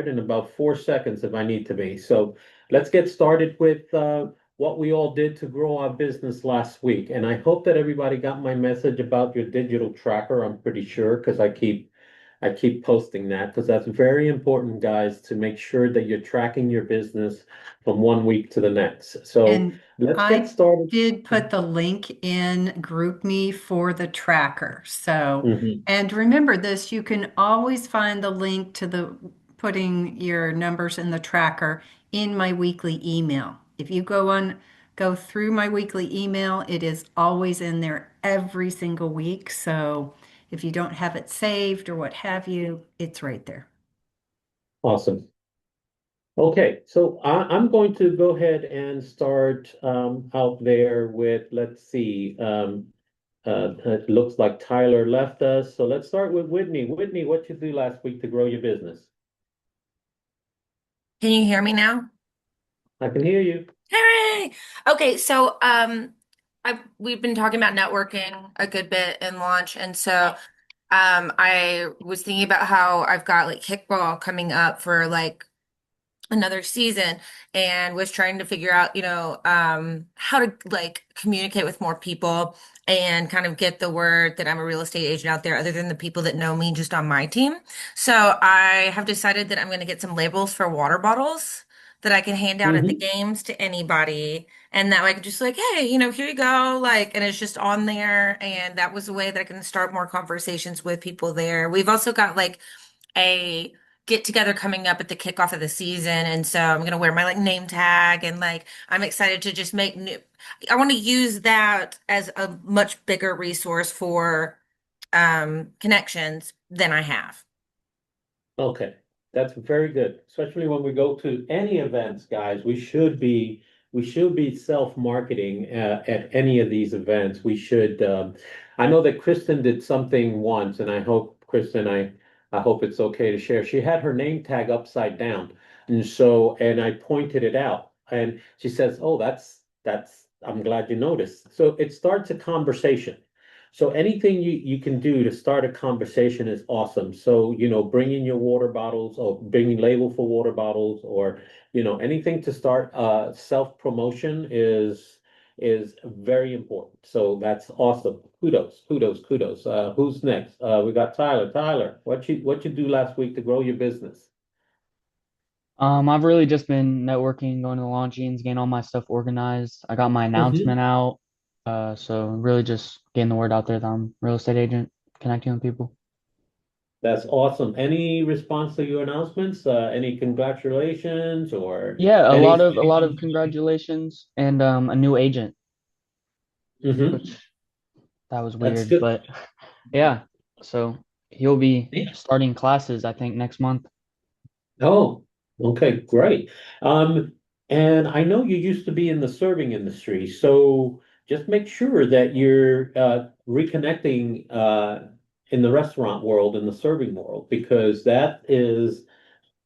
in about 4 seconds if I need to be. So let's get started with what we all did to grow our business last week. And I hope that everybody got my message about your digital tracker. I'm pretty sure because I keep posting that because that's very important, guys, to make sure that you're tracking your business from one week to the next. So And let's get I started. did put the link in GroupMe for the tracker. So, Mhm. and remember this, you can always find the link to the putting your numbers in the tracker in my weekly email. If you go through my weekly email, it is always in there every single week. So if you don't have it saved or what have you, it's right there. Awesome. Okay, so I'm going to go ahead and start out there with, let's see, it looks like Tyler left us. So let's start with Whitney. Whitney, what you do last week to grow your business? Can you hear me now? I can hear you. Hooray! Okay, so we've been talking about networking a good bit in launch, and so I was thinking about how I've got like kickball coming up for like another season, and was trying to figure out, how to like communicate with more people and kind of get the word that I'm a real estate agent out there, other than the people that know me just on my team. So I have decided that I'm going to get some labels for water bottles that I can hand out at the Hmm. games to anybody. And that way I can just like, hey, here you go. Like, and it's just on there. And that was a way that I can start more conversations with people there. We've also got like a get together coming up at the kickoff of the season. And so I'm gonna wear my like name tag, and like I'm excited to just make new I want to use that as a much bigger resource for connections than I have. Okay, that's very good. Especially when we go to any events, guys, we should be self-marketing at any of these events. We should. I know that Kristen did something once, and I hope Kristen, I hope it's okay to share. She had her name tag upside down, and I pointed it out, and she says, "Oh, that's. I'm glad you noticed." So it starts a conversation. So anything you can do to start a conversation is awesome. So, bringing your water bottles or bringing label for water bottles or, anything to start self-promotion is very important. So that's awesome. Kudos, kudos, kudos. Who's next? We got Tyler. Tyler, what you do last week to grow your business? I've really just been networking, going to the launchings, getting all my stuff organized. I got my Hmm. announcement out. So really just getting the word out there that I'm a real estate agent, connecting with people. That's awesome. Any response to your announcements? Any congratulations or Yeah, a any? lot of congratulations and a new agent, Hmm. which that was That's weird, good. but yeah. So he'll be Yeah. starting classes, I think, next month. Oh, okay, great. Um, and I know you used to be in the serving industry, so just make sure that you're reconnecting in the restaurant world, in the serving world, because that is,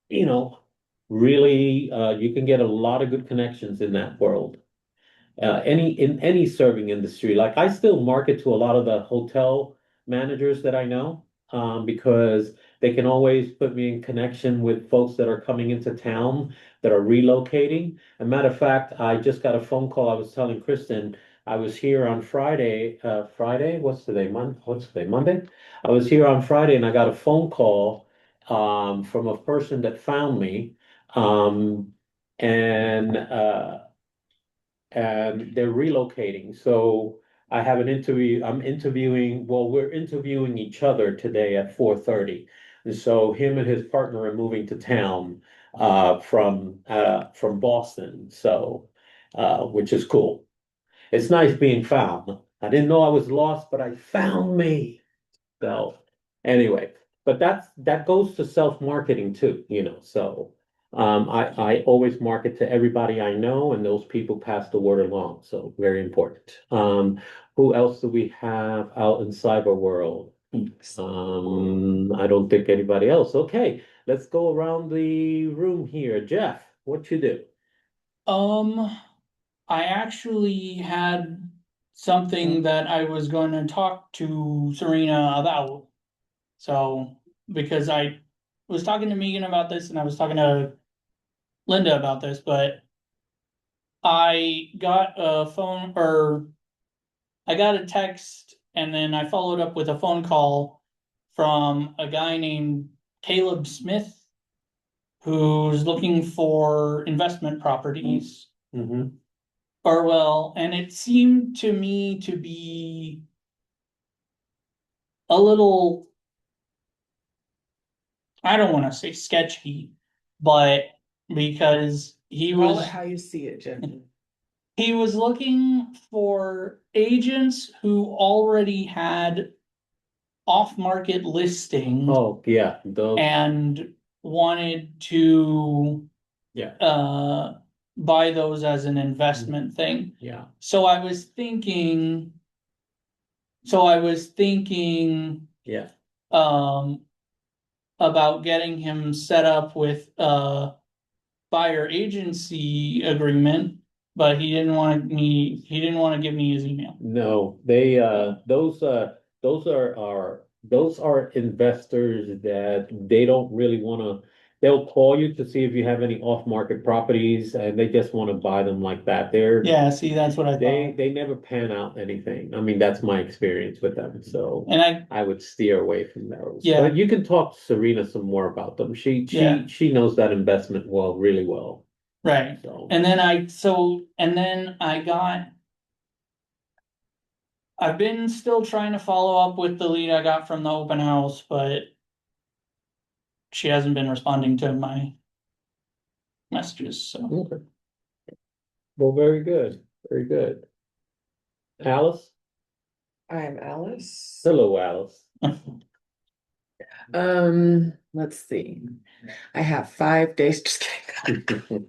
you know, really you can get a lot of good connections in that world. In any serving industry. Like I still market to a lot of the hotel managers that I know, because they can always put me in connection with folks that are coming into town that are relocating. A matter of fact, I just got a phone call. I was telling Kristen I was here on Friday. Friday, what's today? What's today? Monday. I was here on Friday and I got a phone call from a person that found me. Um, and they're relocating. So I have an interview. I'm interviewing, well, we're interviewing each other today at 4:30. And so him and his partner are moving to town from Boston. So which is cool. It's nice being found. I didn't know I was lost, but I found me. So anyway, but that goes to self-marketing too. So I always market to everybody I know, and those people pass the word along. So very important. Who else do we have out in cyber world? I don't think anybody else. Okay, let's go around the room here. Jeff, what you do? Um, I actually had something that I was going to talk to Serena about. So, because was talking to Megan about this and I was talking to Linda about this, but I got a phone or I got a text and then I followed up with a phone call from a guy named Caleb Smith who's looking for investment properties. Mhm. Or well, and it seemed to me to be a little, I don't want to say sketchy, but because Call it how you see it, Jeff. he was looking for agents who already had off-market listings Oh, yeah, those, and wanted to yeah, buy those as an investment thing. yeah. So I was thinking, Yeah. um, about getting him set up with a buyer agency agreement, but he didn't want to give me his email. No, those are investors that they don't really wanna, they'll call you to see if you have any off-market properties and they just wanna buy them like that. Yeah, see, that's what I thought. They never pan out anything. I mean, that's my experience with them, so And I would steer away from those. Yeah. But you can talk to Serena some more about them. Yeah. She knows that investment well, really well, right. so. And then I've been still trying to follow up with the lead I got from the open house, but she hasn't been responding to my messages, so. Okay. Well, very good, very good. Alice? I'm Alice. Hello, Alice. Let's see. I have 5 days. Just kidding.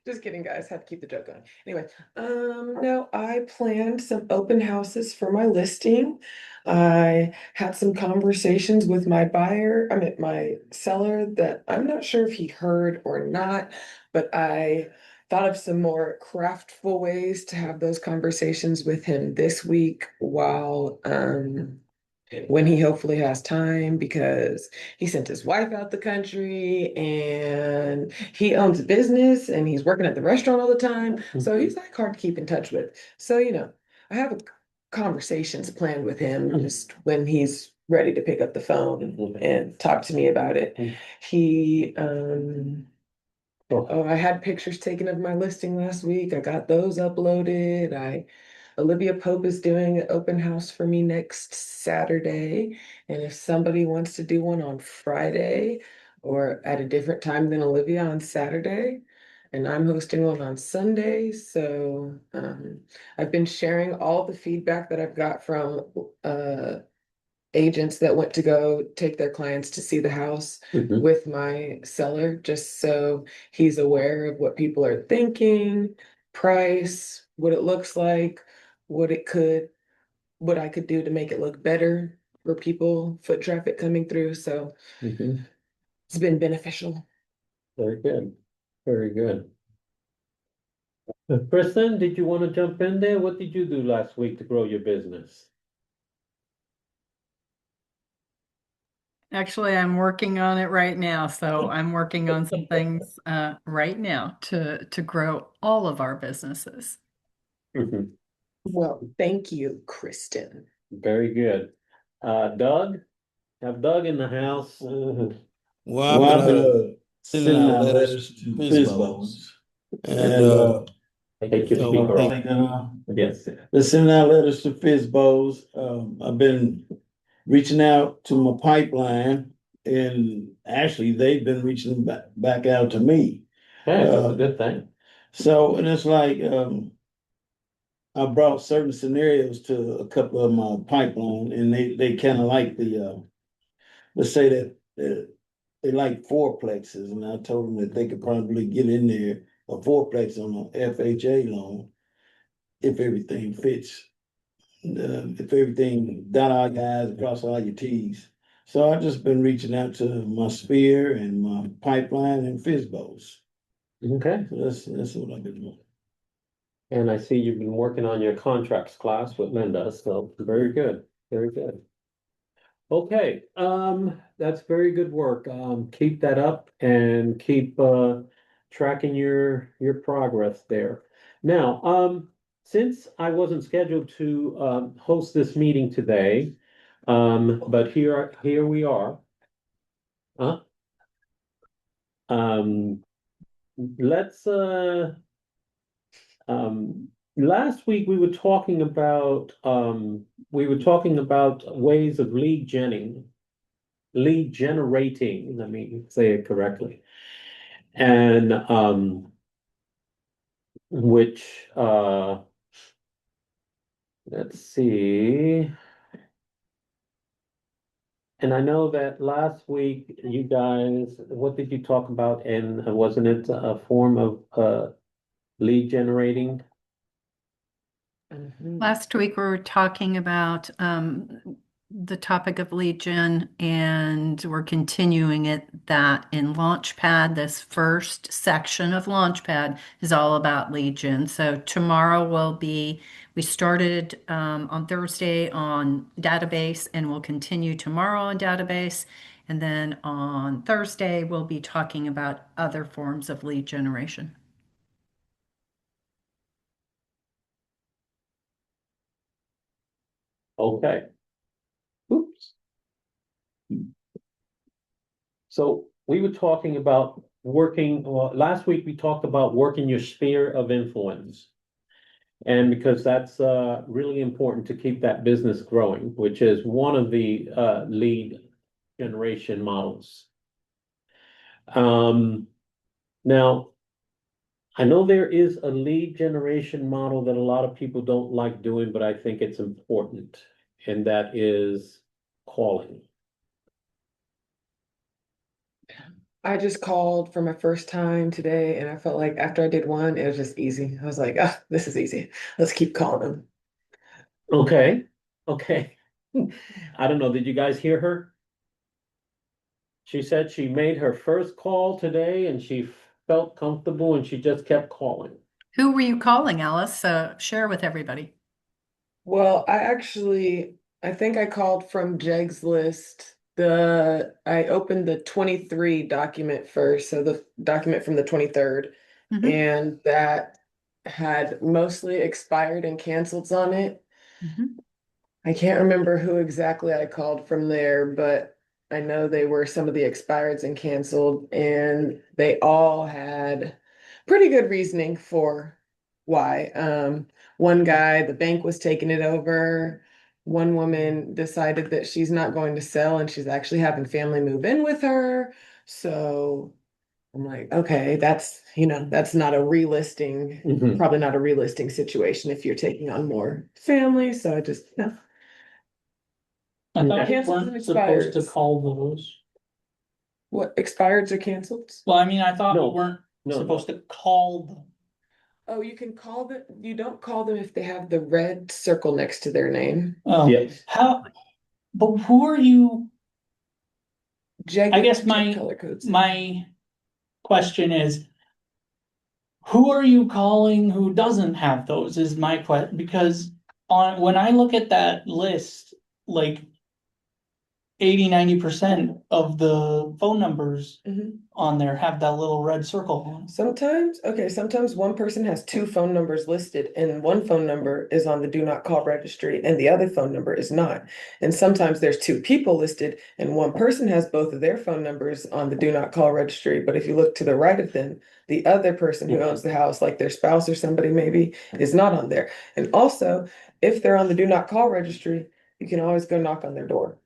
Just kidding, guys. Have to keep the joke going. Anyway, no, I planned some open houses for my listing. I had some conversations with my seller that I'm not sure if he heard or not, but I thought of some more craftful ways to have those conversations with him this week while when he hopefully has time because he sent his wife out the country and he owns a business and he's working at the restaurant all the time. So he's like hard to keep in touch with. So, I have conversations planned with him just when he's ready to pick up the phone and talk to me about it. He, I had pictures taken of my listing last week. I got those uploaded. Olivia Pope is doing an open house for me next Saturday. And if somebody wants to do one on Friday or at a different time than Olivia on Saturday, and I'm hosting one on Sunday. So I've been sharing all the feedback that I've got from agents that went to go take their clients to see the house Mhm. with my seller, just so he's aware of what people are thinking, price, what it looks like, what it could, what I could do to make it look better for people, foot traffic coming through. So Mhm. it's been beneficial. Very good, very good. Kristen, did you want to jump in there? What did you do last week to grow your business? Actually, I'm working on it right now. So I'm working on some things right now to grow all of our businesses. Mhm. Well, thank you, Kristen. Very good. Doug? Have Doug in the house? Well, I've been sending out letters to FISBOs, and Take your so speaker I off. think Yes. been sending out letters to FISBOs. I've been reaching out to my pipeline, and actually they've been reaching back out to me. Hey, that's a good thing. So, and it's like I brought certain scenarios to a couple of my pipeline, and they kind of like let's say that they like fourplexes, and I told them that they could probably get in there a fourplex on a FHA loan if everything fits, if everything dot all your i's, cross all your t's. So I've just been reaching out to my sphere and my pipeline and FISBOs. Okay. So that's what I've been doing. And I see you've been working on your contracts class with Linda, so very good, very good. Okay, that's very good work. Keep that up and keep tracking your progress there. Now, since I wasn't scheduled to host this meeting today, but here we are. Huh? Um, let's last week we were talking about ways of lead generating, let me say it correctly. And which let's see. And I know that last week you guys, what did you talk about? And wasn't it a form of lead generating? Mhm. Last week we were talking about the topic of lead gen, and we're continuing that in Launchpad. This first section of Launchpad is all about lead gen. So tomorrow we started on Thursday on database, and we'll continue tomorrow on database. And then on Thursday, we'll be talking about other forms of lead generation. Okay. Oops. So we were talking about well, last week we talked about working your sphere of influence. And because that's really important to keep that business growing, which is one of the lead generation models. Now, I know there is a lead generation model that a lot of people don't like doing, but I think it's important, and that is calling. I just called for my first time today, and I felt like after I did one, it was just easy. I was like, ah, this is easy. Let's keep calling them. Okay, okay. I don't know, did you guys hear her? She said she made her first call today and she felt comfortable and she just kept calling. Who were you calling, Alice? Share with everybody. Well, I think I called from Jeg's list. I opened the 23 document first, so the document from the 23rd, Mhm, and that had mostly expired and canceled on it. mhm. I can't remember who exactly I called from there, but I know they were some of the expireds and canceled, and they all had pretty good reasoning for why. One guy, the bank was taking it over. One woman decided that she's not going to sell and she's actually having family move in with her. So I'm like, okay, that's not a relisting, Mhm. probably not a relisting situation if you're taking on more family. So I just, no. I thought we Cancels and weren't supposed to expires. call those. What, expireds or canceled? Well, I mean, I thought No, we weren't no, supposed to call them. Oh, you can call them, you don't call them if they have the red circle next to their name. Oh, yes. but who are you? Jag, I guess Jag color codes. my question is, who are you calling who doesn't have those is my question, because when I look at that list, like 80-90% of the phone numbers Mhm. on there have that little red circle on them. Sometimes one person has two phone numbers listed and one phone number is on the do not call registry and the other phone number is not. And sometimes there's two people listed and one person has both of their phone numbers on the do not call registry. But if you look to the right of them, the other person who owns the house, like their spouse or somebody maybe, is not on there. And also, if they're on the do not call registry, you can always go knock on their door.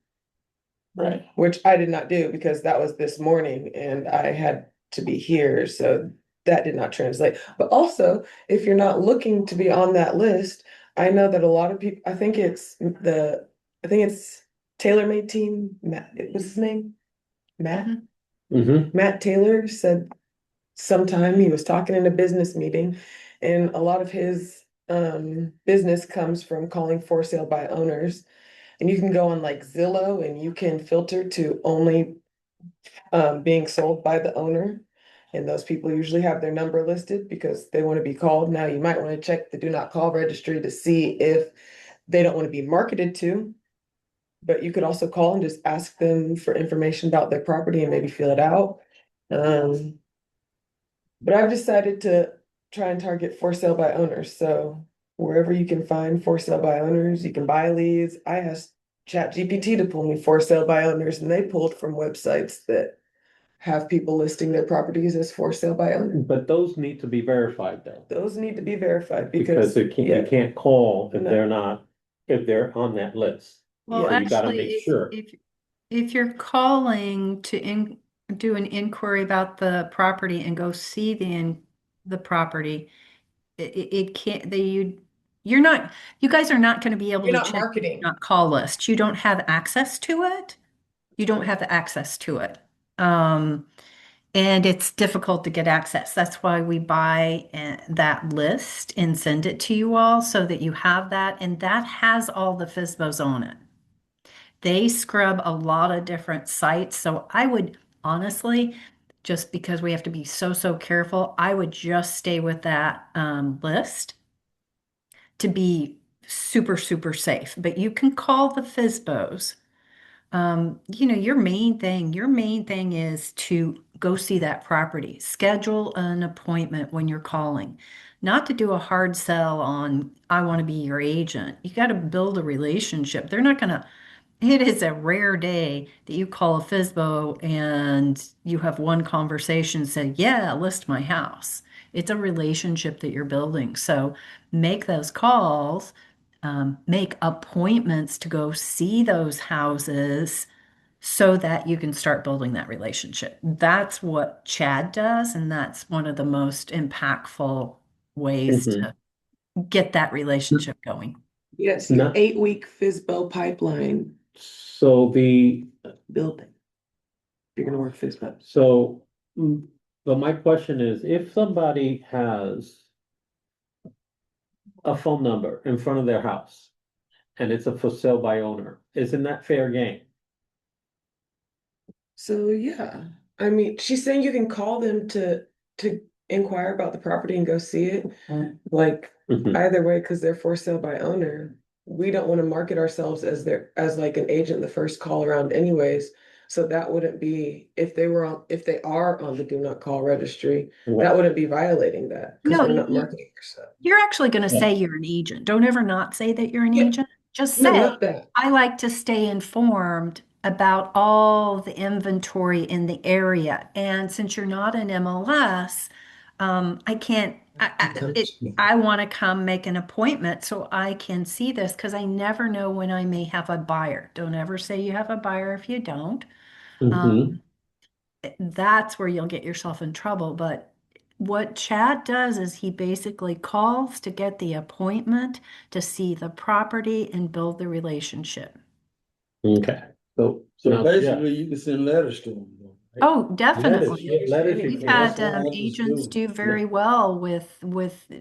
Right. Which I did not do because that was this morning and I had to be here, so that did not translate. But also, if you're not looking to be on that list, I know that a lot of people, I think it's Tailor Made Team, Matt, what's his name? Matt? Mhm. Matt Taylor said sometime he was talking in a business meeting and a lot of his business comes from calling for sale by owners. And you can go on like Zillow and you can filter to only being sold by the owner. And those people usually have their number listed because they want to be called. Now you might want to check the do not call registry to see if they don't want to be marketed to. but you could also call and just ask them for information about their property and maybe fill it out. But I've decided to try and target for sale by owners, so wherever you can find for sale by owners, you can buy leads. I asked ChatGPT to pull me for sale by owners, and they pulled from websites that have people listing their properties as for sale by owner. But those need to be verified though, Those need to be verified because because, you yeah, can't call if No. they're not, if they're on that list. Well, So you gotta actually, make sure. if you're calling to do an inquiry about the property and go see the property, it can't, you guys are not going to be able you're to not check marketing. not call list. You don't have access to it. You don't have access to it. And it's difficult to get access. That's why we buy that list and send it to you all so that you have that. And that has all the FSBOs on it. They scrub a lot of different sites. So I would honestly, just because we have to be so careful, I would just stay with that list to be super safe. But you can call the FSBOs. Your main thing is to go see that property. Schedule an appointment when you're calling, not to do a hard sell on, I want to be your agent. You got to build a relationship. They're not going to, it is a rare day that you call a FSBO and you have one conversation, say, yeah, list my house. It's a relationship that you're building. So make those calls, make appointments to go see those houses so that you can start building that relationship. That's what Chad does, and that's one of the most impactful ways Mhm. to get that relationship going. Yes, your No. 8-week FSBO pipeline So building. You're gonna work FSBO. so, but my question is, if somebody has a phone number in front of their house and it's a for sale by owner, isn't that fair game? So yeah, I mean, she's saying you can call them to inquire about the property and go see it. Like Mhm. either way, because they're for sale by owner, we don't want to market ourselves as as like an agent the first call around anyways. So that wouldn't be if if they are on the do not call registry, that wouldn't be violating that because No, we're not marketing ourselves. you're actually going to Yeah. say you're an agent. Don't ever not say that you're an Yeah, agent. Just no, say, not that. I like to stay informed about all the inventory in the area. And since you're not an MLS, I can't, I want to come make an appointment so I can see this because I never know when I may have a buyer. Don't ever say you have a buyer if you don't. Mhm. Um, that's where you'll get yourself in trouble. But what Chad does is he basically calls to get the appointment to see the property and build the relationship. Okay, so So now, Jeff, basically, you can send letters to them. Right? Oh, letters, definitely. letters you We've can. had That's what I just agents do. do very well with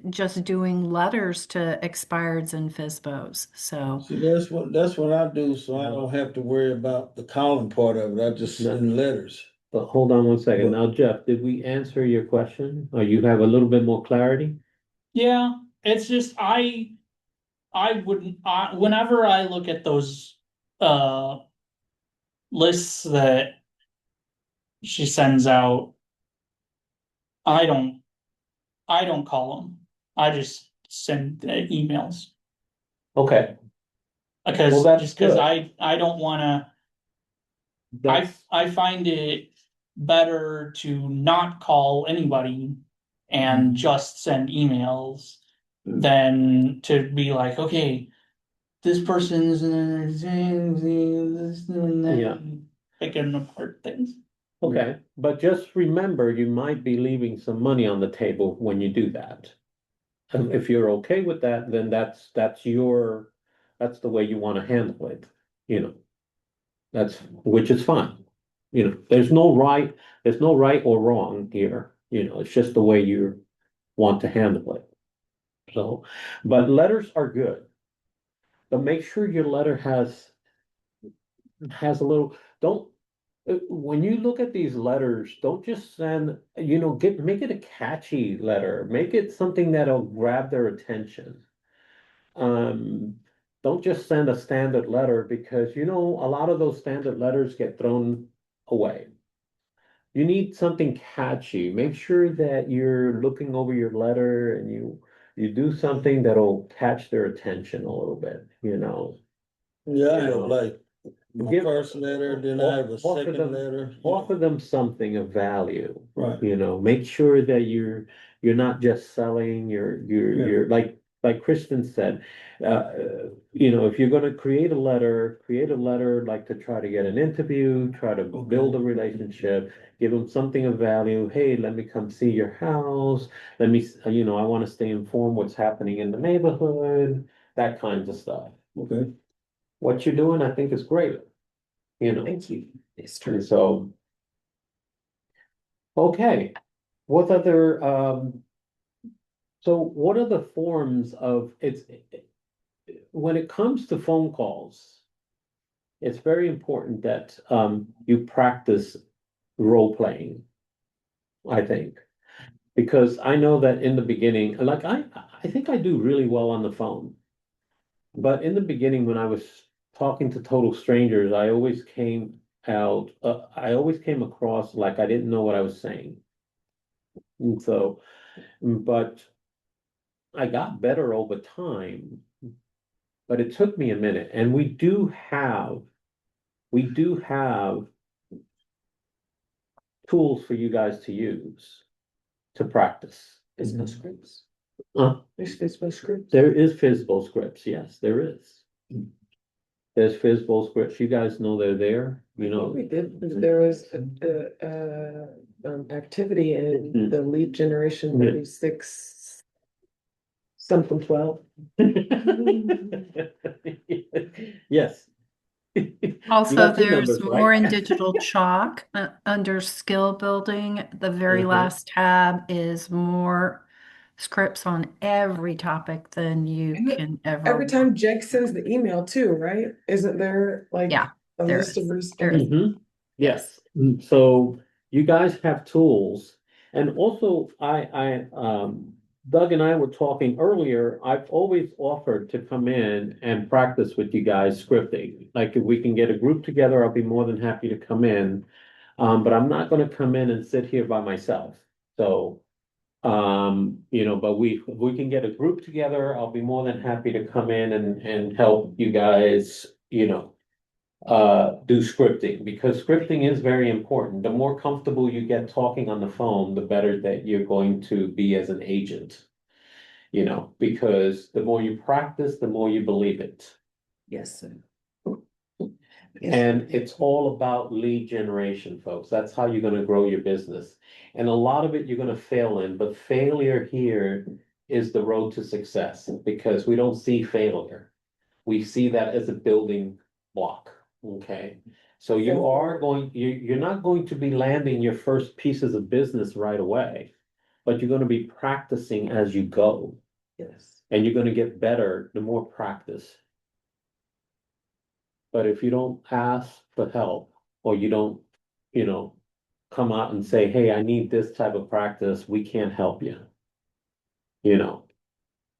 just doing letters to expireds and FSBOs. So, See, that's what I do, so I don't have to worry about the calling part of it. I just No. send letters. But hold on one second. But- Now, Jeff, did we answer your question? Or you have a little bit more clarity? Yeah, it's just I wouldn't whenever I look at those uh lists that she sends out, I don't I don't call them. I just send emails Okay, because well, that's just because good. I don't want to. That's, I find it better to not call anybody and just send emails than to be like, okay, this person's yeah, picking apart things. okay. But just remember, you might be leaving some money on the table when you do that. If you're okay with that, then that's that's the way you want to handle it, you know, which is fine. You know, there's no right or wrong here, you know, it's just the way you want to handle it. So, but letters are good, but make sure your letter has a little, don't, when you look at these letters, don't just send, you know, make it a catchy letter, make it something that'll grab their attention. Um, don't just send a standard letter because, a lot of those standard letters get thrown away. You need something catchy. Make sure that you're looking over your letter and you do something that'll catch their attention a little bit, Yeah, I You have know, like my give- first letter, then I have a offer second them- letter. Offer them something of value. Right. Make sure that you're not just selling, Yeah. you're like Kristen said, if you're gonna create a letter like to try to get an interview, try to Okay. build a relationship, give them something of value. Hey, let me come see your house. Let me, I want to stay informed what's happening in the neighborhood, that kinds of stuff. Okay. What you're doing, I think is great, Thank you. It's true. and so. Okay, what other, so what are the forms of, when it comes to phone calls, it's very important that, you practice role playing, I think. Because I know that in the beginning, like I think I do really well on the phone. But in the beginning, when I was talking to total strangers, I always came across like I didn't know what I was saying. And so, but I got better over time, but it took me a minute. And we do have tools for you guys to use to practice. Business groups. Uh, There's business groups. there is Fizbo scripts, yes, there is. There's Fizbo scripts. You guys know they're there, We did, there was activity in the lead generation Yeah. 36 something 12. Yes. Also, You got two there's numbers, right? more in digital chalk under skill building. The very Mhm. last tab is more scripts on every topic than you And can ever. Every time Jake sends the email too, right? Isn't there like Yeah, a there list is. of There is. Mhm. Yes, so you guys have tools, and also Doug and I were talking earlier, I've always offered to come in and practice with you guys scripting. Like if we can get a group together, I'll be more than happy to come in. But I'm not gonna come in and sit here by myself, so. But if we can get a group together, I'll be more than happy to come in and help you guys, do scripting, because scripting is very important. The more comfortable you get talking on the phone, the better that you're going to be as an agent. Because the more you practice, the more you believe it. Yes, sir. And it's all about lead generation, folks. That's how you're gonna grow your business. And a lot of it you're gonna fail in, but failure here is the road to success, because we don't see failure. We see that as a building block, okay? So you're not going to be landing your first pieces of business right away, but you're gonna be practicing as you go, Yes. and you're gonna get better the more practice. But if you don't ask for help, or you don't, come out and say, hey, I need this type of practice, we can't help you.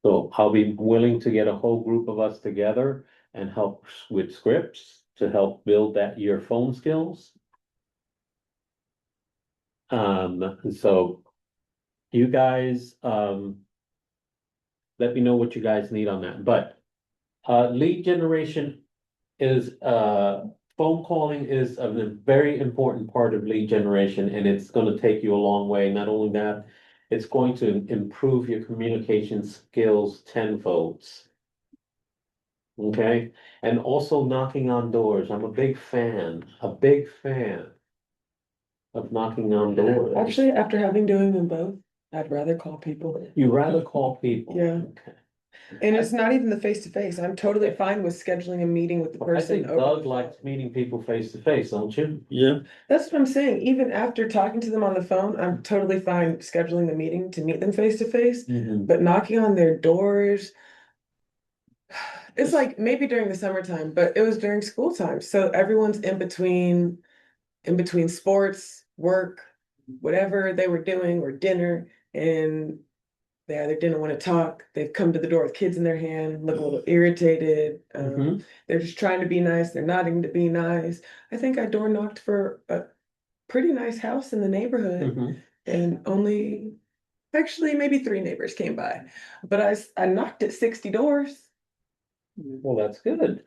So I'll be willing to get a whole group of us together and help with scripts to help build your phone skills. So you guys, let me know what you guys need on that, but, lead generation is, phone calling is a very important part of lead generation, and it's gonna take you a long way. Not only that, it's going to improve your communication skills tenfold. Okay, and also knocking on doors. I'm a big fan of knocking on doors. Actually, after having doing them both, I'd rather call people. You rather call people? Yeah. Okay. And it's not even the face to face. I'm totally fine with scheduling a meeting with the I person. think over Doug the likes phone. meeting people face to face, don't you? Yeah. That's what I'm saying. Even after talking to them on the phone, I'm totally fine scheduling the meeting to meet them face to face. Mhm. But knocking on their doors, it's like maybe during the summertime, but it was during school time. So everyone's in between sports, work, whatever they were doing, or dinner. And They either didn't want to talk, they've come to the door with kids in their hand, look a little irritated. Mhm. They're just trying to be nice, they're nodding to be nice. I think I door knocked for a pretty nice house in the neighborhood, Mhm. and only actually maybe 3 neighbors came by. But I knocked at 60 doors Well, that's good.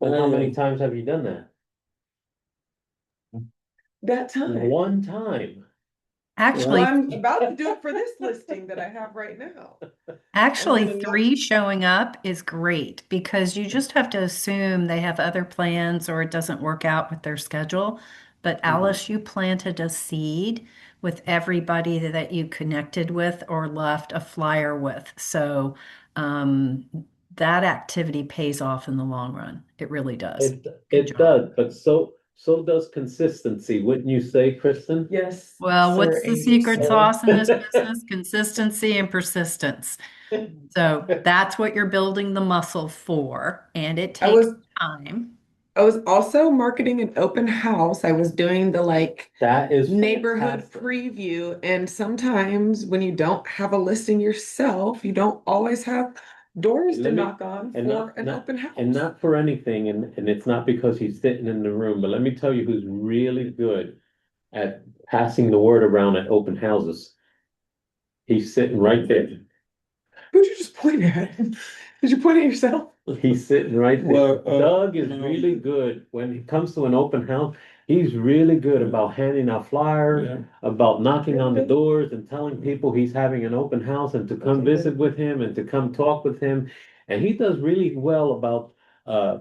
And how many times have you done that? that time. One time. Well, Actually, I'm about to do it for this listing that I have right now. Actually, gonna knock- 3 showing up is great because you just have to assume they have other plans or it doesn't work out with their schedule. But Alice, you planted a seed with everybody that you connected with or left a flyer with. So um, that activity pays off in the long run. It really does. It Good it job. does, but so does consistency, wouldn't you say, Kristen? Yes, Well, sir, what's the Amy, secret sir. sauce in this business? Consistency and persistence. So that's what you're building the muscle for, and it I takes was time. I was also marketing an open house. I was doing the That is neighborhood fantastic. preview. And sometimes when you don't have a listing yourself, you don't always have doors to Let me- knock on And for not, an not, open house. and not for anything, and it's not because he's sitting in the room, but let me tell you who's really good at passing the word around at open houses. He's sitting right there. Who'd you just point at? Did you point at yourself? He's sitting right there. Well, Doug is no. really good when it comes to an open house. He's really good about handing out flyers, Yeah. about knocking on the doors and telling people he's having an open house and to come Okay, good. visit with him and to come talk with him. And he does really well about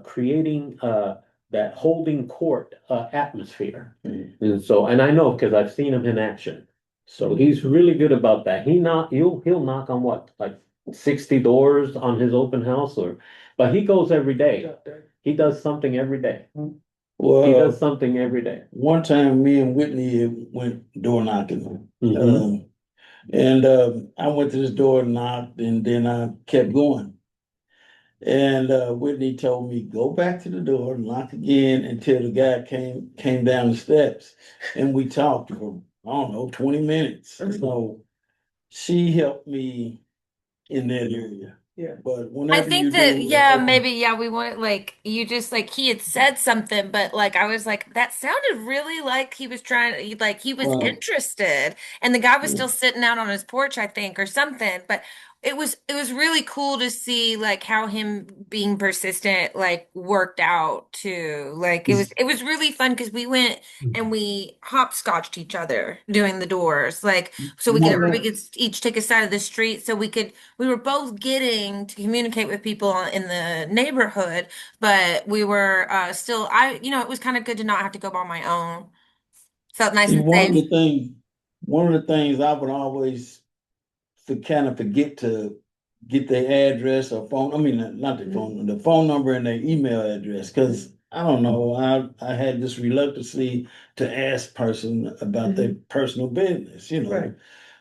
creating that holding court atmosphere. And so, and I know because I've seen him in action. So he's really good about that. He'll knock on what, like 60 doors on his open house, or but he goes every day. He does something every day. He Well, does something every day. one time me and Whitney went door knocking. Mhm. And I went to this door, knocked, and then I kept going. And Whitney told me, go back to the door, knock again until the guy came down the steps. And we talked for, I don't know, 20 minutes. So she helped me in that area. Yeah. But I whenever you think that, do, yeah, maybe, yeah, we want like you just like he had said something, but like I was like, that sounded really like he was trying like he was well, interested, and the guy was yeah. still sitting out on his porch, I think, or something. But it was really cool to see like how him being persistent like worked out too. Like it was really fun because we went and we hopscotched each other doing the doors, like so Oh, we nice. could each take a side of the street, so we were both getting to communicate with people in the neighborhood, but we were still, it was kind of good to not have to go by my own. Felt nice See, and safe. one of the things I would always kind of forget to get their address or phone. I mean, not the phone number and their email address. Because I don't know, I had this reluctancy to ask person about their personal business, Right.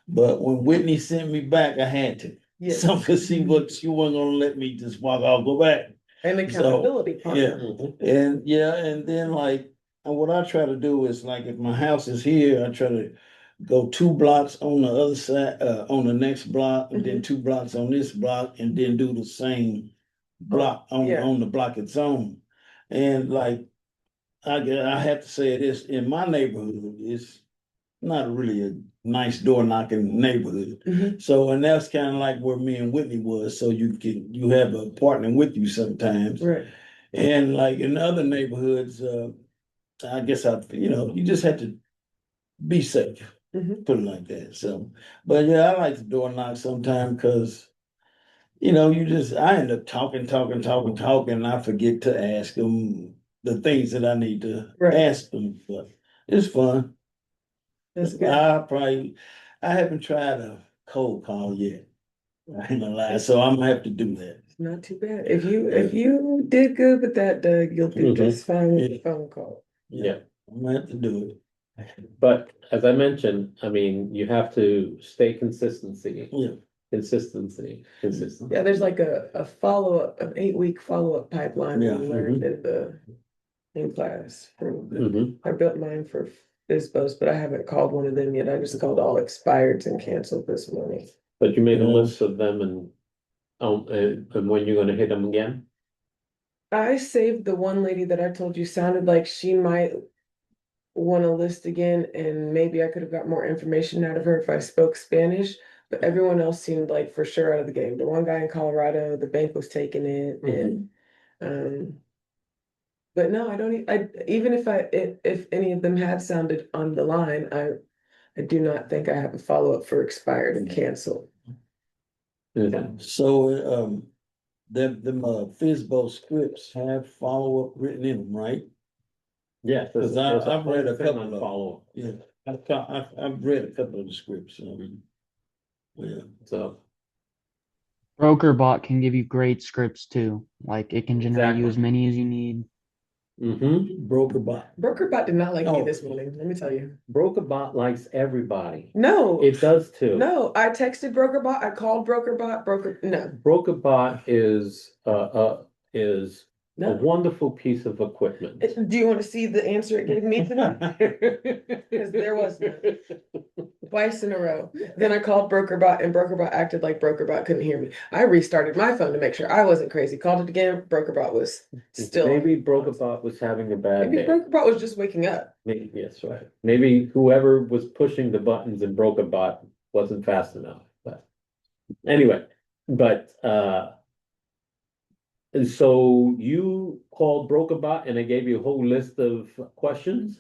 But when Whitney sent me back, I had to. Yes. So, cause she wasn't gonna let me just walk off, go back. And accountability partner. Mhm. And yeah, and then like, and what I try to do is like, if my house is here, I try to go 2 blocks on the other side, on the next block, and then 2 blocks on this block, and then do the same block yeah. on the block it's on. And like, I have to say this, in my neighborhood, it's not really a nice door knocking neighborhood. Mhm. So, and that's kind of like where me and Whitney was. So you have a partner with you sometimes. Right. And like in other neighborhoods, I guess you just have to be safe, Mhm. put it like that. So, but yeah, I like to door knock sometimes because I end up talking, and I forget to ask them the things that I need to Right. ask them. But it's fun. That's good. I haven't tried a cold call yet. I ain't gonna lie, so I'm gonna have to do that. It's not too bad. If you did good with that, Doug, you'll do Mhm. just fine with the Yeah. phone call. Yeah. I'm gonna have to do it. But as I mentioned, I mean, you have to stay consistency. Yeah. Consistency. Yeah, there's like a follow-up, an 8-week follow-up pipeline Yeah. we learned in class. Mhm. I built mine for FISBOs, but I haven't called one of them yet. I just called all expireds and canceled this morning. But you made a Yeah. list of them and when you're gonna hit them again? I saved the one lady that I told you sounded like she might want to list again, and maybe I could have got more information out of her if I spoke Spanish. But everyone else seemed like for sure out of the game. The one guy in Colorado, the bank was taking it, and but no, I don't. Even if any of them had sounded on the line, I do not think I have a follow-up for expired and canceled. Okay. So, them Fizbo scripts have follow-up written in them, right? Yes, Because there's a I've read whole a thing couple on of them. follow-up. Yeah, I've read a couple of the scripts. Yeah. So, BrokerBot can give you great scripts too. Like it can generate you as exactly. many as you need. BrokerBot. BrokerBot did not like me Oh. this morning, let me tell you. BrokerBot likes everybody. No, It does too. no, I texted BrokerBot, I called BrokerBot, no, BrokerBot is a no. wonderful piece of equipment. Do you want to see the answer it gave me tonight? Because there was none. Twice in a row. Then I called BrokerBot and BrokerBot acted like BrokerBot couldn't hear me. I restarted my phone to make sure I wasn't crazy. Called it again. BrokerBot was still. Maybe BrokerBot was having a bad Maybe day. BrokerBot was just waking up. Maybe, yes, right. Maybe whoever was pushing the buttons in BrokerBot wasn't fast enough, but anyway, and so you called BrokerBot and they gave you a whole list of questions?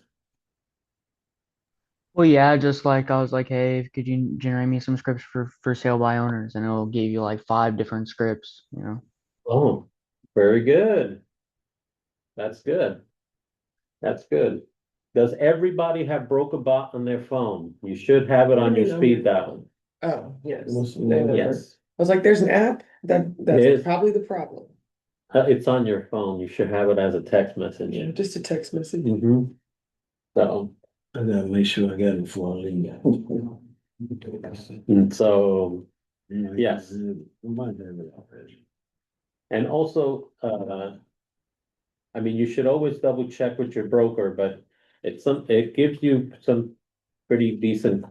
Well, yeah, just like I was like, hey, could you generate me some scripts for sale by owners? And it'll give you like 5 different scripts, you know. Oh, very good. That's good. That's good. Does everybody have BrokerBot on their phone? You should have it on your speed dial. Oh, yes. Yes, I was like, there's an app that's Yes. probably the problem. It's on your phone. You should have it as a text message. Yeah, just a text message. So, I gotta make sure I got it before I leave. and so, Yes. I might have it already. and also, I mean, you should always double check with your broker, but it gives you some pretty decent,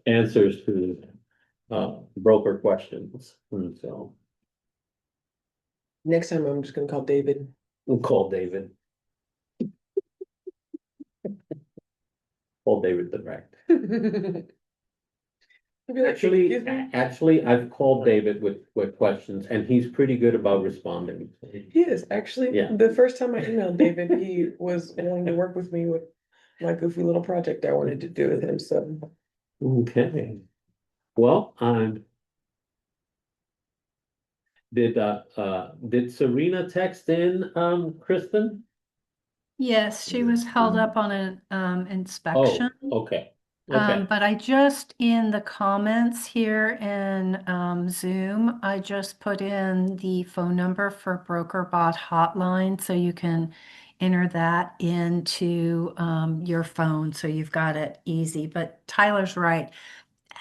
answers to, broker questions. And so, Next time I'm just gonna call David. we'll call David. Call David direct. I'd be like, Actually, "Excuse me?" actually, I've called David with questions and he's pretty good about responding. He is actually, Yeah. the first time I emailed David, he was willing to work with me with my goofy little project I wanted to do with him, so. Okay. Well, did Serena text in, Kristen? Yes, she was held up on an Oh, inspection. okay, okay. But I just, in the comments here in Zoom, I just put in the phone number for BrokerBot hotline, so you can enter that into your phone, so you've got it easy. But Tyler's right.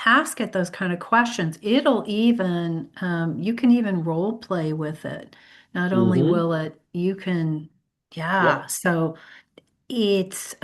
Ask it those kind of questions. It'll even, you can even role play with it. Not only Mm-hmm, will it, you can, yeah. yep. So it's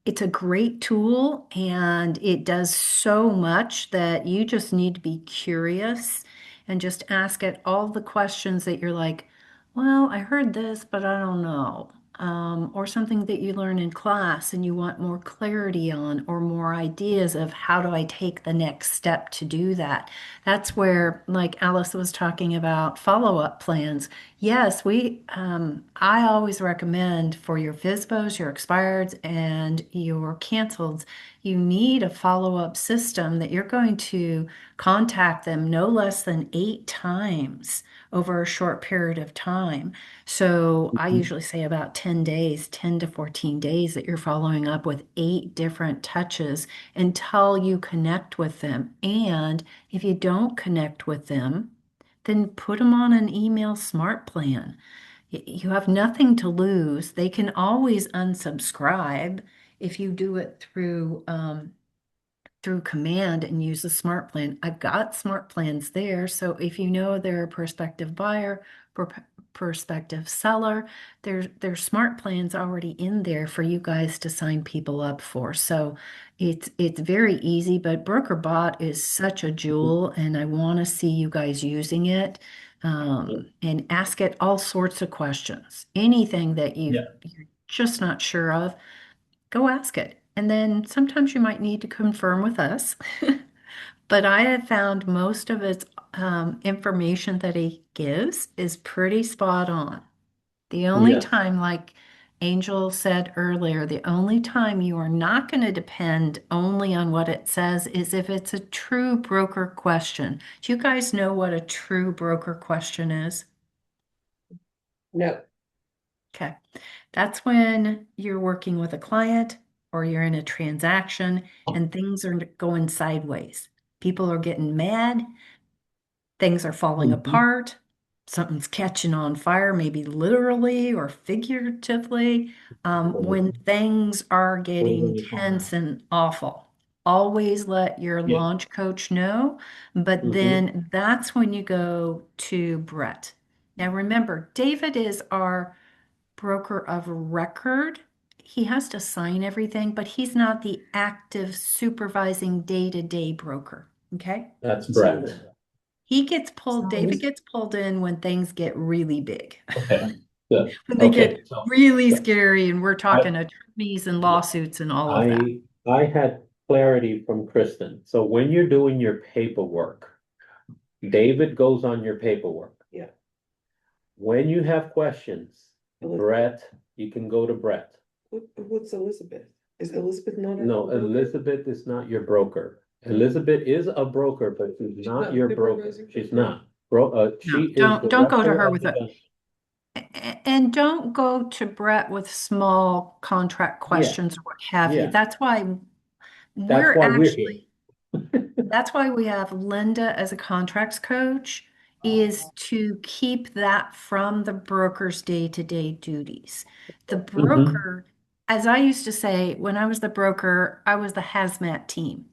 it's a great tool and it does so much that you just need to be curious and just ask it all the questions that you're like, well, I heard this, but I don't know. Or something that you learn in class and you want more clarity on, or more ideas of how do I take the next step to do that. That's where, like Alice was talking about, follow-up plans. Yes, I always recommend for your FISBOs, your expireds, and your canceleds, you need a follow-up system that you're going to contact them no less than 8 times over a short period of time. So I usually say about 10 days, 10 to 14 days that you're following up with 8 different touches until you connect with them. And if you don't connect with them, then put them on an email smart plan. You have nothing to lose. They can always unsubscribe if you do it through command and use the smart plan. I've got smart plans there. So if you know they're a prospective buyer, prospective seller, there's smart plans already in there for you guys to sign people up for. So it's very easy, but BrokerBot is such a jewel, and I want to see you guys using it. And ask it all sorts of questions. Anything that Yeah. you're just not sure of, go ask it. And then sometimes you might need to confirm with us. But I have found most of its information that he gives is pretty spot on. The only Yes, time, like Angel said earlier, the only time you are not going to depend only on what it says is if it's a true broker question. Do you guys know what a true broker question is? No, Okay. That's when you're working with a client or you're in a transaction and things are going sideways. People are getting mad, things are falling Mhm. apart, something's catching on fire, maybe literally or figuratively, when things are getting Waving your phone. tense and awful. Always let your Yeah. launch coach know, but Mhm. then that's when you go to Brett. Now remember, David is our broker of record. He has to sign everything, but he's not the active supervising day-to-day broker. Okay. That's so Brett. David gets pulled in when things get really big, Okay, good. when they Okay, get so really scary, and we're I, talking attorneys and yeah, lawsuits and all of that. I had clarity from Kristen. So when you're doing your paperwork, David goes on your paperwork. Yeah. When you have questions, Elizabeth. Brett, you can go to Brett. What's Elizabeth? Is Elizabeth not our No, broker? Elizabeth is not your broker. Elizabeth is a broker, but she's She's not not your broker. supervising She's broker? not. No, She is don't go to director her of with the a, bank. and don't go to Brett with small contract Yeah, questions or what have you. yeah. That's why That's we're why we're here. actually That's why we have Linda as a contracts coach, is to keep that from the broker's day-to-day duties. The Mhm. broker, as I used to say, when I was the broker, I was the hazmat team.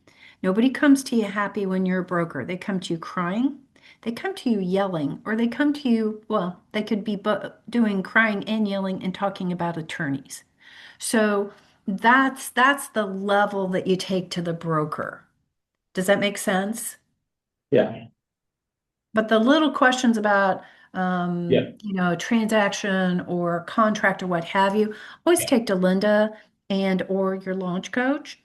Nobody comes to you happy when you're a broker. They come to you crying, they come to you yelling, or they come to you, well, they could be doing crying and yelling and talking about attorneys. So that's the level that you take to the broker. Does that make sense? Yeah, But the little questions about, yeah, transaction or contract or what have you, always take to Linda and or your launch coach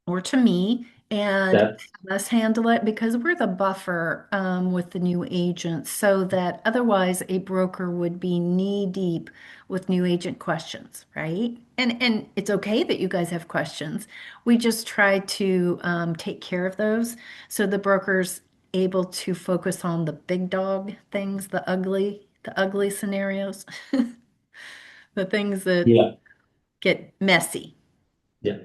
or to me and that's, let us handle it because we're the buffer with the new agents so that otherwise a broker would be knee deep with new agent questions, right? And it's okay that you guys have questions. We just try to take care of those so the broker's able to focus on the big dog things, the ugly scenarios, the things that yeah, get messy. yeah.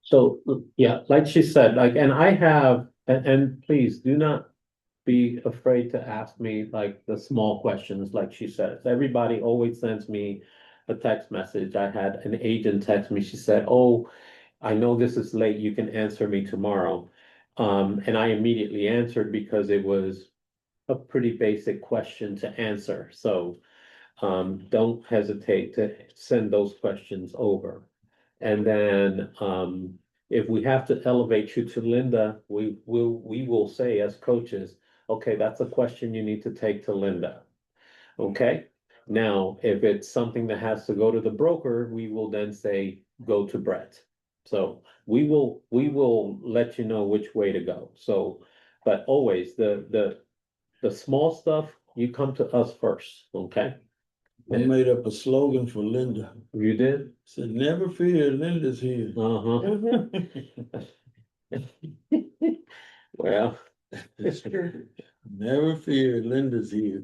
So, yeah, like she said, like, and I have, and please do not be afraid to ask me like the small questions, like she says. Everybody always sends me a text message. I had an agent text me. She said, "Oh, I know this is late. You can answer me tomorrow." And I immediately answered because it was a pretty basic question to answer. So, don't hesitate to send those questions over. And then, if we have to elevate you to Linda, we will say as coaches, okay, that's a question you need to take to Linda. Okay? Now, if it's something that has to go to the broker, we will then say, go to Brett. So we will let you know which way to go. So, but always the small stuff, you come to us first, okay? I made up a slogan for Linda. You did? Said, never fear, Linda's here. Uh-huh. Well, It's true. Never fear, Linda's here.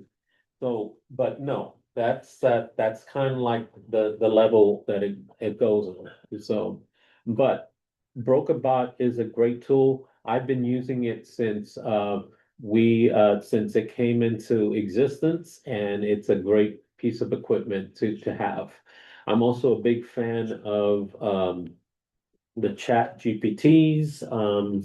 so, but no, that's kind of like the level that it goes on. So, but BrokerBot is a great tool. I've been using it since it came into existence, and it's a great piece of equipment to have. I'm also a big fan of the chat GPTs.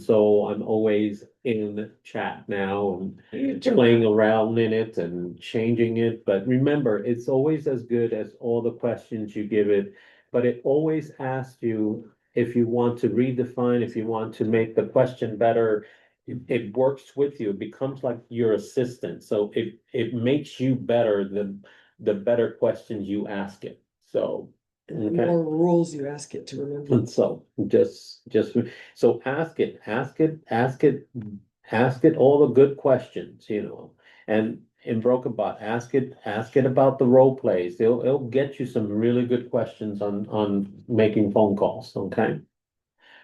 So I'm always in chat now and playing around in it and changing it. But remember, it's always as good as all the questions you give it. But it always asks you if you want to redefine, if you want to make the question better. It works with you. It becomes like your assistant. So it makes you better the better questions you ask it. So. And the Okay. more rules you ask it to remember. And so so ask it all the good questions, and in Broken Bot, ask it about the role plays. It'll get you some really good questions on making phone calls, okay?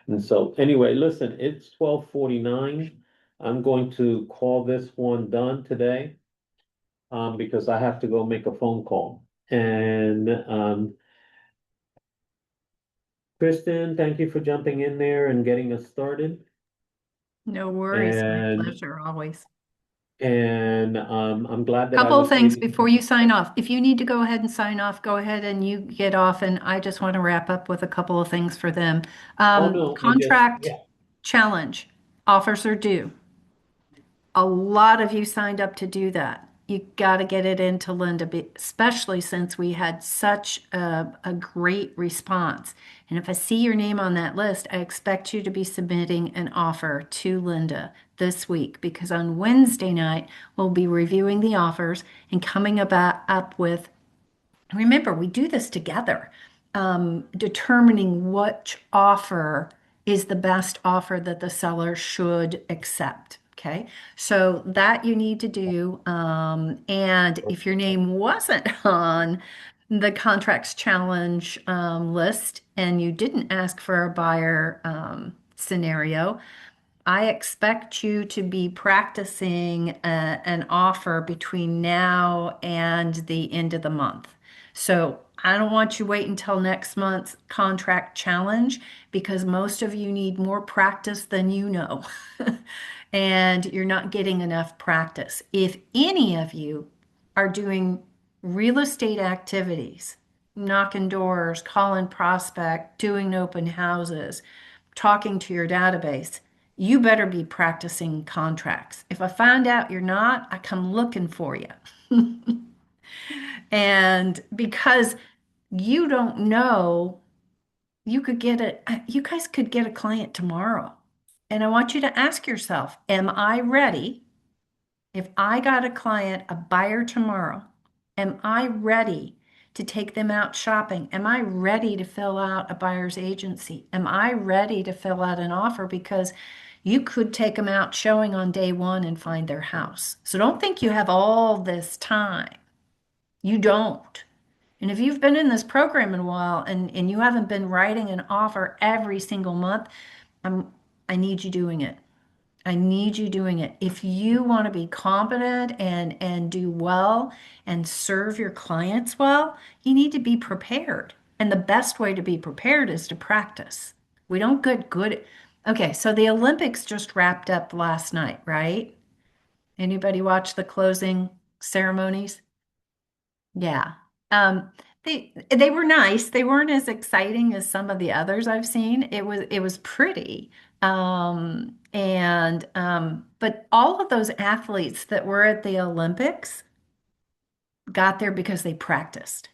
And so anyway, listen, it's 12:49. I'm going to call this one done today, because I have to go make a phone call. And Kristen, thank you for jumping in there and getting us started. No worries, my And pleasure always. I'm glad that I Couple of was things able. before you sign off. If you need to go ahead and sign off, go ahead and you get off. And I just want to wrap up with a couple of things for them. Oh no, I just Contract yeah. challenge, offers are due. A lot of you signed up to do that. You got to get it into Linda, especially since we had such a great response. And if I see your name on that list, I expect you to be submitting an offer to Linda this week because on Wednesday night, we'll be reviewing the offers and coming up with, remember, we do this together, determining which offer is the best offer that the seller should accept. Okay, so that you need to do. And if your name wasn't on the contracts challenge list and you didn't ask for a buyer scenario, I expect you to be practicing an offer between now and the end of the month. So I don't want you wait until next month's contract challenge because most of you need more practice than you know. And you're not getting enough practice. If any of you are doing real estate activities, knocking doors, calling prospect, doing open houses, talking to your database, you better be practicing contracts. If I find out you're not, I come looking for you. And because you don't know, you guys could get a client tomorrow. And I want you to ask yourself, am I ready? If I got a client, a buyer tomorrow, am I ready to take them out shopping? Am I ready to fill out a buyer's agency? Am I ready to fill out an offer? Because you could take them out showing on day one and find their house. So don't think you have all this time. You don't. And if you've been in this program in a while and you haven't been writing an offer every single month, I'm, I need you doing it. I need you doing it. If you want to be competent and do well and serve your clients well, you need to be prepared. And the best way to be prepared is to practice. We don't get good. Okay, so the Olympics just wrapped up last night, right? Anybody watch the closing ceremonies? Yeah. Um, they were nice. They weren't as exciting as some of the others I've seen. It was pretty. But all of those athletes that were at the Olympics got there because they practiced.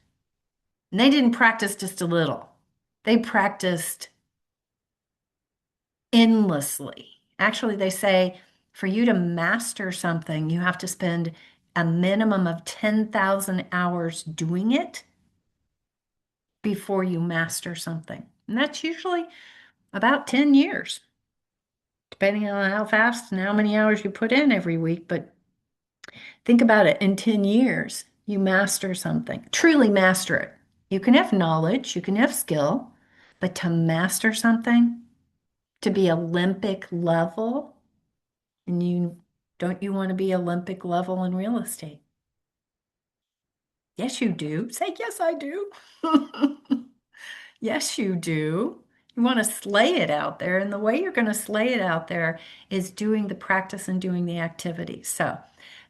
And they didn't practice just a little. They practiced endlessly. Actually, they say for you to master something, you have to spend a minimum of 10,000 hours doing it before you master something. And that's usually about 10 years, depending on how fast and how many hours you put in every week. But think about it, in 10 years, you master something, truly master it. You can have knowledge, you can have skill, but to master something, to be Olympic level, and you want to be Olympic level in real estate? Yes, you do. Say, yes, I do. Yes, you do. You want to slay it out there. And the way you're going to slay it out there is doing the practice and doing the activity. So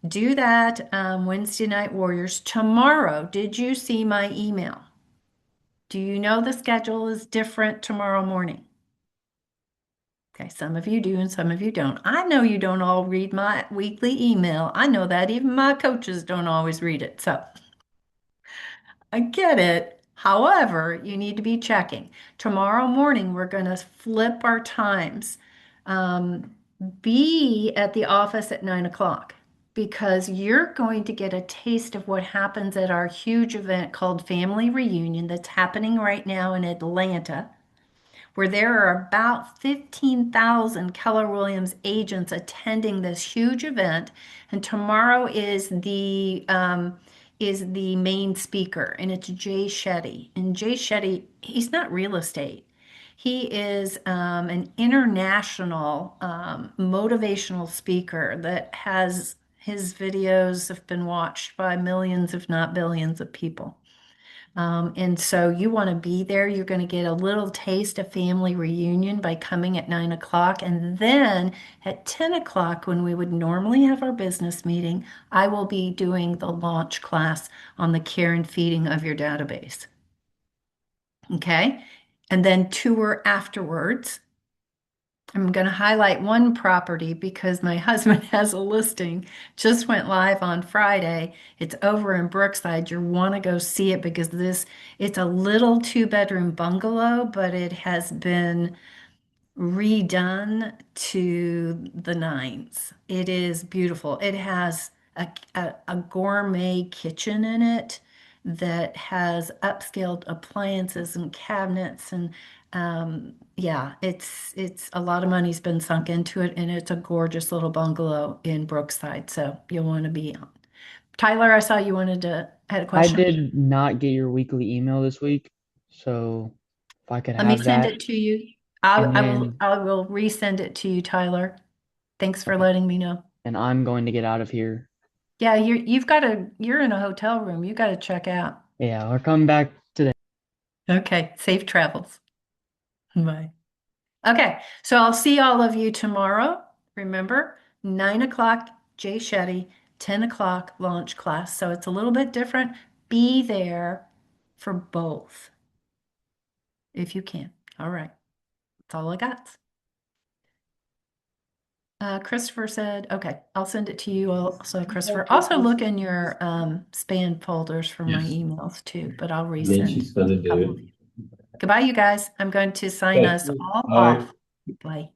do that Wednesday Night Warriors. Tomorrow, did you see my email? Do you know the schedule is different tomorrow morning? Okay, some of you do and some of you don't. I know you don't all read my weekly email. I know that even my coaches don't always read it. So I get it. However, you need to be checking. Tomorrow morning, we're going to flip our times. Um, be at the office at 9 o'clock because you're going to get a taste of what happens at our huge event called Family Reunion that's happening right now in Atlanta, where there are about 15,000 Keller Williams agents attending this huge event. And tomorrow is the main speaker, and it's Jay Shetty. And Jay Shetty, he's not real estate. He is an international motivational speaker that has his videos have been watched by millions, if not billions, of people. And so you want to be there. You're going to get a little taste of family reunion by coming at 9 o'clock. And then at 10 o'clock, when we would normally have our business meeting, I will be doing the launch class on the care and feeding of your database. Okay. And then tour afterwards. I'm going to highlight one property because my husband has a listing, just went live on Friday. It's over in Brookside. You want to go see it because it's a little two-bedroom bungalow, but it has been redone to the nines. It is beautiful. It has a gourmet kitchen in it that has upscaled appliances and cabinets and yeah, it's a lot of money's been sunk into it, and it's a gorgeous little bungalow in Brookside. So you'll want to be on. Tyler, I saw you had a I question. did not get your weekly email this week, so if I could Let me have send that, it to you. and then I will resend it to you, Tyler. Thanks for letting me know. and I'm going to get out of here. Yeah, you're in a hotel room. You got to check out. Yeah, we're coming back today. Okay, safe travels. Bye. Okay, so I'll see all of you tomorrow. Remember, 9 o'clock, Jay Shetty, 10 o'clock launch class. So it's a little bit different. Be there for both if you can. All right, that's all I got. Christopher said, okay, I'll send it to you also, Christopher. Also look in your spam folders for my Yes. emails too, but I'll Then resend she's gonna a couple. do Goodbye, you guys. I'm going to sign it. us all All right. off. Bye.